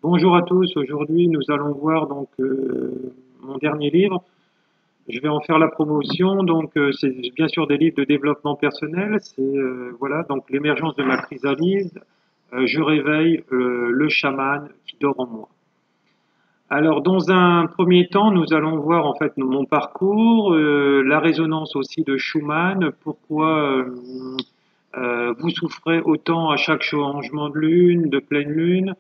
Bonjour à tous, aujourd'hui nous allons voir mon dernier livre. Je vais en faire la promotion, c'est bien sûr des livres de développement personnel, voilà, donc l'émergence de ma chrysalide, je réveille le chaman qui dort en moi. Alors dans un premier temps, nous allons voir en fait mon parcours, la résonance aussi de Schumann, pourquoi vous souffrez autant à chaque changement de lune, de pleine lune,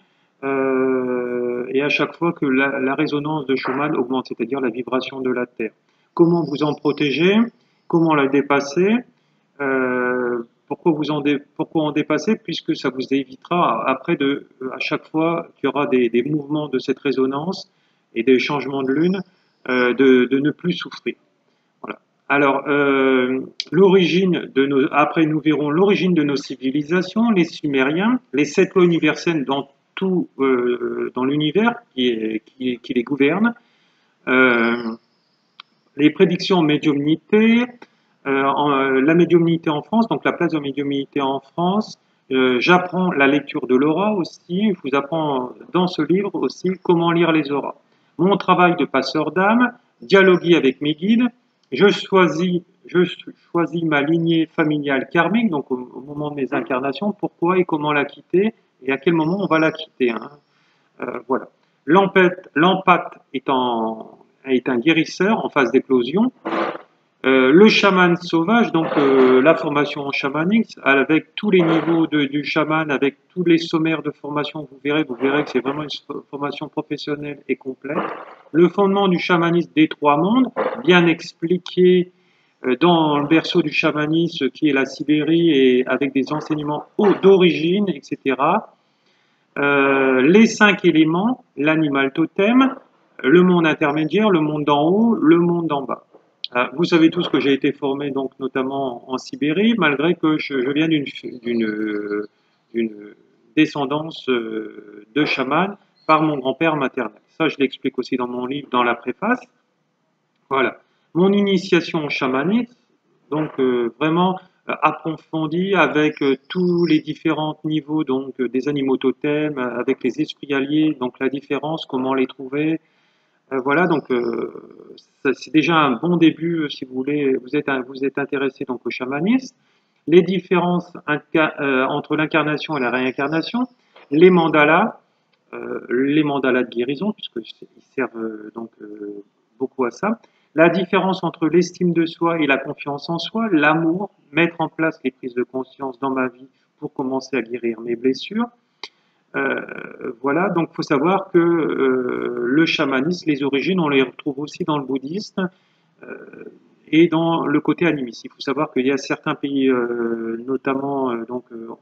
et à chaque fois que la résonance de Schumann augmente, c'est-à-dire la vibration de la Terre. Comment vous en protéger? Comment la dépasser? Pourquoi en dépasser? Puisque ça vous évitera après à chaque fois qu'il y aura des mouvements de cette résonance et des changements de lune, de ne plus souffrir. Voilà. Alors, après nous verrons l'origine de nos civilisations, les Sumériens, les 7 lois universelles dans l'univers qui les gouverne, les prédictions en médiumnité, la médiumnité en France, donc la place de la médiumnité en France. J'apprends la lecture de l'aura aussi, je vous apprends dans ce livre aussi comment lire les auras. Mon travail de passeur d'âme, dialoguer avec mes guides, je choisis ma lignée familiale karmique, donc au moment de mes incarnations, pourquoi et comment la quitter, et à quel moment on va la quitter. Voilà. L'empathe est un guérisseur en phase d'éclosion. Le chaman sauvage, la formation en chamanique, avec tous les niveaux du chaman, avec tous les sommaires de formation, vous verrez que c'est vraiment une formation professionnelle et complète. Le fondement du chamanisme des 3 mondes, bien expliqué dans le berceau du chamanisme qui est la Sibérie et avec des enseignements d'origine, etc. Les 5 éléments, l'animal totem, le monde intermédiaire, le monde d'en haut, le monde d'en bas. Vous savez tous que j'ai été formé donc notamment en Sibérie, malgré que je viens d'une descendance de chaman par mon grand-père maternel. Ça, je l'explique aussi dans mon livre, dans la préface. Voilà. Mon initiation au chamanisme, vraiment approfondie avec tous les différents niveaux des animaux totems, avec les esprits alliés, donc la différence, comment les trouver. Voilà, c'est déjà un bon début si vous voulez, vous êtes intéressé donc au chamanisme, les différences entre l'incarnation et la réincarnation, les mandalas de guérison, puisqu'ils servent beaucoup à ça, la différence entre l'estime de soi et la confiance en soi, l'amour, mettre en place les prises de conscience dans ma vie pour commencer à guérir mes blessures. Voilà, donc il faut savoir que le chamanisme, les origines, on les retrouve aussi dans le bouddhisme et dans le côté animiste. Il faut savoir qu'il y a certains pays, notamment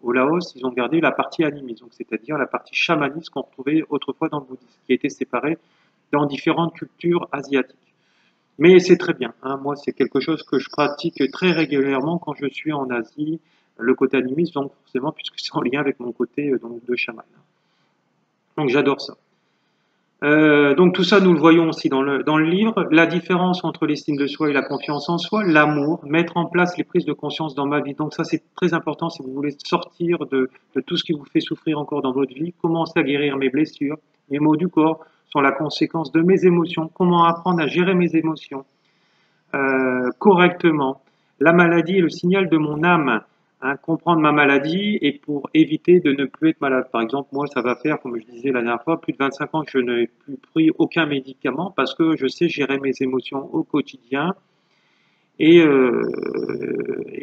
au Laos, ils ont gardé la partie animiste, c'est-à-dire la partie chamaniste qu'on retrouvait autrefois dans le bouddhisme, qui a été séparée dans différentes cultures asiatiques. Mais c'est très bien, hein. Moi c'est quelque chose que je pratique très régulièrement quand je suis en Asie, le côté animiste, donc forcément puisque c'est en lien avec mon côté de chaman. Donc j'adore ça. Donc tout ça, nous le voyons aussi dans le livre. La différence entre l'estime de soi et la confiance en soi, l'amour, mettre en place les prises de conscience dans ma vie. Donc ça, c'est très important si vous voulez sortir de tout ce qui vous fait souffrir encore dans votre vie. Commencer à guérir mes blessures. Les maux du corps sont la conséquence de mes émotions. Comment apprendre à gérer mes émotions correctement. La maladie est le signal de mon âme. Comprendre ma maladie et pour éviter de ne plus être malade. Par exemple, moi, ça va faire, comme je disais la dernière fois, plus de 25 ans que je n'ai plus pris aucun médicament parce que je sais gérer mes émotions au quotidien et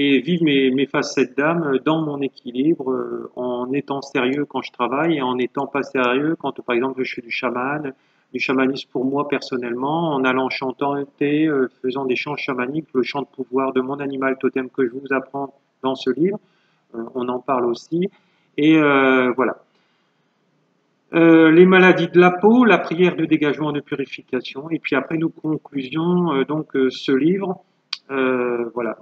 vivre mes facettes d'âme dans mon équilibre en étant sérieux quand je travaille et en n'étant pas sérieux quand, par exemple, je fais du chamanisme pour moi personnellement, en allant chanter, faisant des chants chamaniques, le chant de pouvoir de mon animal totem que je vous apprends dans ce livre, on en parle aussi, et voilà. Les maladies de la peau, la prière de dégagement et de purification, et puis après nous conclusions ce livre, voilà,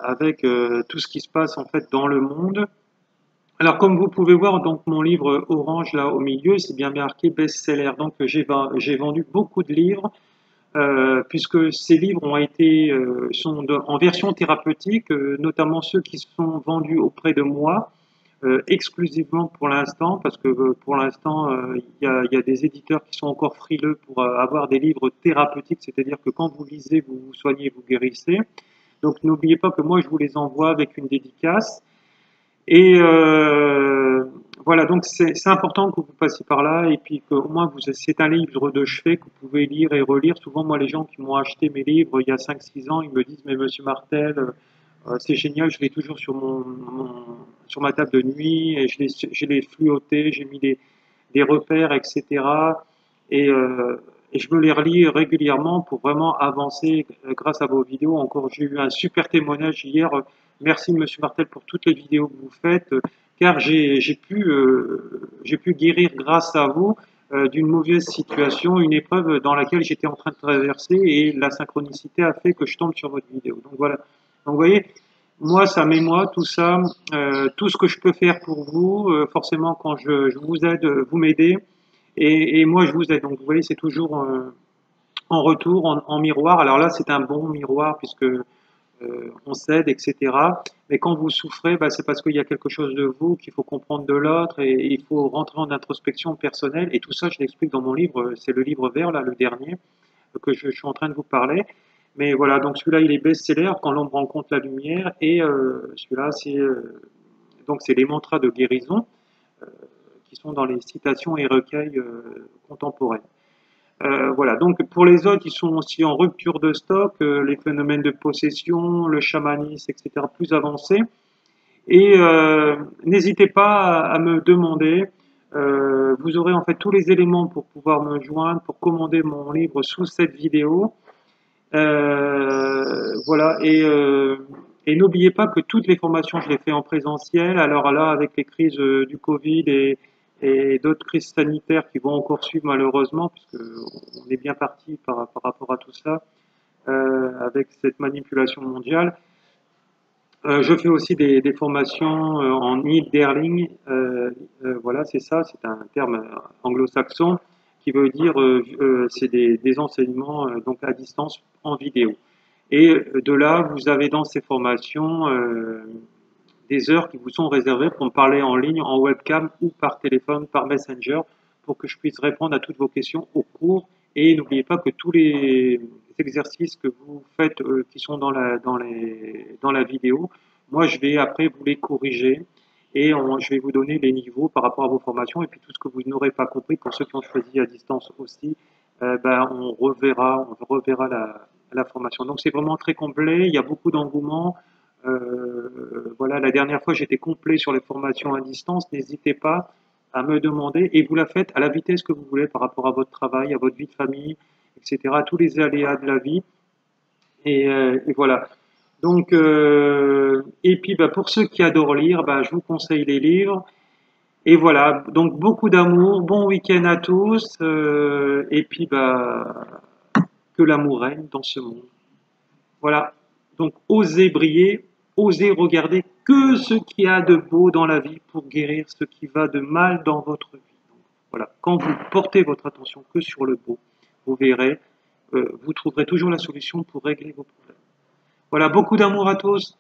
avec tout ce qui se passe en fait dans le monde. Alors comme vous pouvez voir, donc mon livre orange là au milieu, c'est bien marqué best-seller, donc j'ai vendu beaucoup de livres. Puisque ces livres sont en version thérapeutique, notamment ceux qui sont vendus auprès de moi, exclusivement pour l'instant, parce que pour l'instant, il y a des éditeurs qui sont encore frileux pour avoir des livres thérapeutiques, c'est-à-dire que quand vous lisez, vous vous soignez, vous guérissez. Donc n'oubliez pas que moi, je vous les envoie avec une dédicace. Et voilà, donc c'est important que vous passiez par là et puis qu'au moins c'est un livre de chevet que vous pouvez lire et relire. Souvent, moi, les gens qui m'ont acheté mes livres il y a 5-6 ans, ils me disent, mais Monsieur Martel, c'est génial, je l'ai toujours sur ma table de nuit et je l'ai fluoté, j'ai mis des repères, etc. Et je me les relis régulièrement pour vraiment avancer grâce à vos vidéos. Encore, j'ai eu un super témoignage hier. Merci Monsieur Martel pour toutes les vidéos que vous faites, car j'ai pu guérir grâce à vous d'une mauvaise situation, une épreuve dans laquelle j'étais en train de traverser et la synchronicité a fait que je tombe sur votre vidéo. Donc voilà. Donc vous voyez, moi ça m'émeut tout ça, tout ce que je peux faire pour vous, forcément quand je vous aide, vous m'aidez et moi je vous aide. Donc vous voyez, c'est toujours en retour, en miroir. Alors là c'est un bon miroir puisque on s'aide, etc. Mais quand vous souffrez, bah, c'est parce qu'il y a quelque chose de vous qu'il faut comprendre de l'autre et il faut rentrer en introspection personnelle. Et tout ça, je l'explique dans mon livre, c'est le livre vert, là, le dernier, que je suis en train de vous parler. Mais voilà, donc celui-là, il est best-seller, Quand l'ombre rencontre la lumière. Et celui-là, c'est les mantras de guérison qui sont dans les citations et recueils contemporains. Voilà, donc pour les autres, ils sont aussi en rupture de stock, les phénomènes de possession, le chamanisme, etc., plus avancés. Et n'hésitez pas à me demander, vous aurez en fait tous les éléments pour pouvoir me joindre, pour commander mon livre sous cette vidéo. Voilà, et n'oubliez pas que toutes les formations, je les fais en présentiel. Alors là, avec les crises du Covid et d'autres crises sanitaires qui vont encore suivre malheureusement, puisque on est bien parti par rapport à tout ça, avec cette manipulation mondiale. Je fais aussi des formations en e-learning. Voilà, c'est ça, c'est un terme anglo-saxon qui veut dire c'est des enseignements donc à distance en vidéo. Et de là, vous avez dans ces formations des heures qui vous sont réservées pour me parler en ligne, en webcam ou par téléphone, par Messenger, pour que je puisse répondre à toutes vos questions au cours. Et n'oubliez pas que tous les exercices que vous faites qui sont dans la vidéo, moi je vais après vous les corriger et je vais vous donner les niveaux par rapport à vos formations et puis tout ce que vous n'aurez pas compris pour ceux qui ont choisi à distance aussi, on reverra la formation. Donc c'est vraiment très complet, il y a beaucoup d'engouement. Voilà, la dernière fois j'étais complet sur les formations à distance, n'hésitez pas à me demander et vous la faites à la vitesse que vous voulez par rapport à votre travail, à votre vie de famille, etc., à tous les aléas de la vie. Et voilà. Donc, et puis pour ceux qui adorent lire, je vous conseille les livres. Et voilà, donc beaucoup d'amour, bon week-end à tous, et puis que l'amour règne dans ce monde. Voilà, donc osez briller, osez regarder que ce qu'il y a de beau dans la vie pour guérir ce qui va de mal dans votre vie. Donc, voilà, quand vous portez votre attention que sur le beau, vous verrez, vous trouverez toujours la solution pour régler vos problèmes. Voilà, beaucoup d'amour à tous.